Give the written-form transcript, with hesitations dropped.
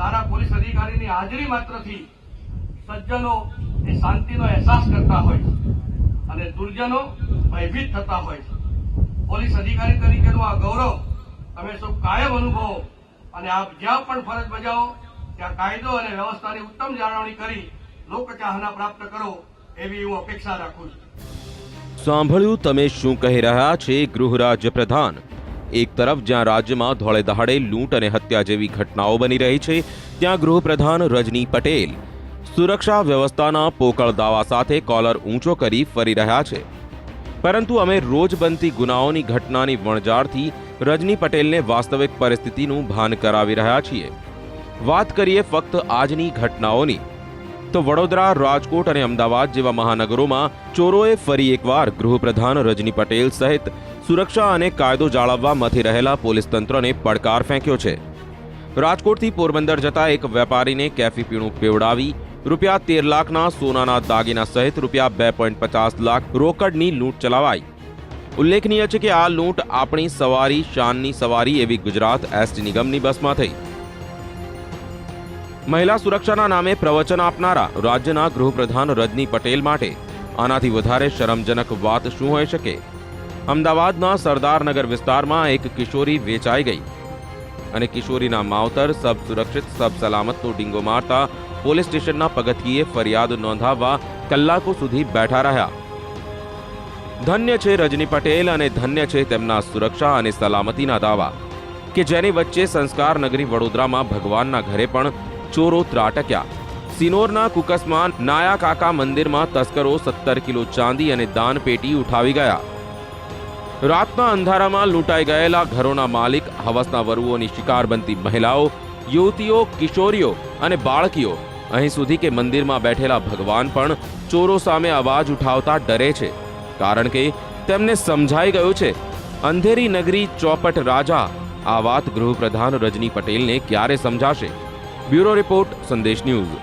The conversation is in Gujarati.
સારા પોલીસ અધિકારીની હાજરી માત્રથી સજ્જનો એ શાંતિનો અહેસાસ કરતા હોય અને દુર્જનો ભયભીત થતા હોય. પોલીસ અધિકારી તરીકેનું આ ગૌરવ તમે સૌ કાયમ અનુભવો અને આપ જ્યાં પણ ફરજ બજાવો ત્યાં કાયદો અને વ્યવસ્થાની ઉત્તમ જાળવણી કરી લોકચાહના પ્રાપ્ત કરો એવી હું અપેક્ષા રાખું છું. સાંભળ્યું તમે શું કહી રહ્યા છે ગૃહ રાજ્ય પ્રધાન. એક તરફ જ્યાં રાજ્યમાં ધોળે દહાડે લૂંટ અને હત્યા જેવી ઘટનાઓ બની રહી છે, ત્યાં ગૃહપ્રધાન રજની પટેલ સુરક્ષા વ્યવસ્થાના પોકળ દાવા સાથે કોલર ઊંચો કરી ફરી રહ્યા છે. પરંતુ અમે રોજ બનતી ગુનાઓની ઘટનાની વણઝારથી રજની પટેલને વાસ્તવિક પરિસ્થિતિનું ભાન કરાવી રહ્યા છીએ. વાત કરીએ ફક્ત આજની ઘટનાઓની, તો વડોદરા, રાજકોટ અને અમદાવાદ જેવા મહાનગરોમાં ચોરોએ ફરી એકવાર ગૃહપ્રધાન રજની પટેલ સહિત સુરક્ષા અને કાયદો જાળવવા મથી રહેલા પોલીસ તંત્રને પડકાર ફેંક્યો છે. રાજકોટથી પોરબંદર જતા એક વેપારીને કેફી પીણું પીવડાવી રૂપિયા 13 લાખના સોનાના દાગીના સહિત રૂપિયા 2.50 લાખ રોકડની લૂંટ ચલાવાઈ. ઉલ્લેખનીય છે કે આ લૂંટ આપણી સવારી શાનની સવારી એવી ગુજરાત એસટી નિગમની બસમાં થઈ. મહિલા સુરક્ષાના નામે પ્રવચન આપનારા રાજ્યના ગૃહપ્રધાન રજની પટેલ માટે આનાથી વધારે શરમજનક વાત શું હોઈ શકે? અમદાવાદના સરદારનગર વિસ્તારમાં એક કિશોરી વેચાઈ ગઈ અને કિશોરીના માવતર સબ સુરક્ષિત સબ સલામતનો ડીંગો મારતા પોલીસ સ્ટેશનના પગથિયે ફરિયાદ નોંધાવવા કલાકો સુધી બેઠા રહ્યા. ધન્ય છે રજની પટેલ અને ધન્ય છે તેમના સુરક્ષા અને સલામતીના દાવા કે જેની વચ્ચે સંસ્કાર નગરી વડોદરામાં ભગવાનના ઘરે પણ ચોરો ત્રાટક્યા. સિનોરના કુકસમાં નાયા કાકા મંદિરમાં તસ્કરો 17 કિલો ચાંદી અને દાન પેટી ઉઠાવી ગયા. રાતના અંધારામાં લૂંટાઈ ગયેલા ઘરોના માલિક, હવસના વરુઓની શિકાર બનતી મહિલાઓ, યુવતીઓ, કિશોરીઓ અને બાળકીઓ, અહીં સુધી કે મંદિરમાં બેઠેલા ભગવાન પણ ચોરો સામે અવાજ ઉઠાવતા ડરે છે. કારણ કે તેમને સમજાઈ ગયું છે અંધેરી નગરી ચોપટ રાજા. આ વાત ગૃહપ્રધાન રજની પટેલને ક્યારે સમજાશે? બ્યુરો રિપોર્ટ, સંદેશ ન્યૂઝ.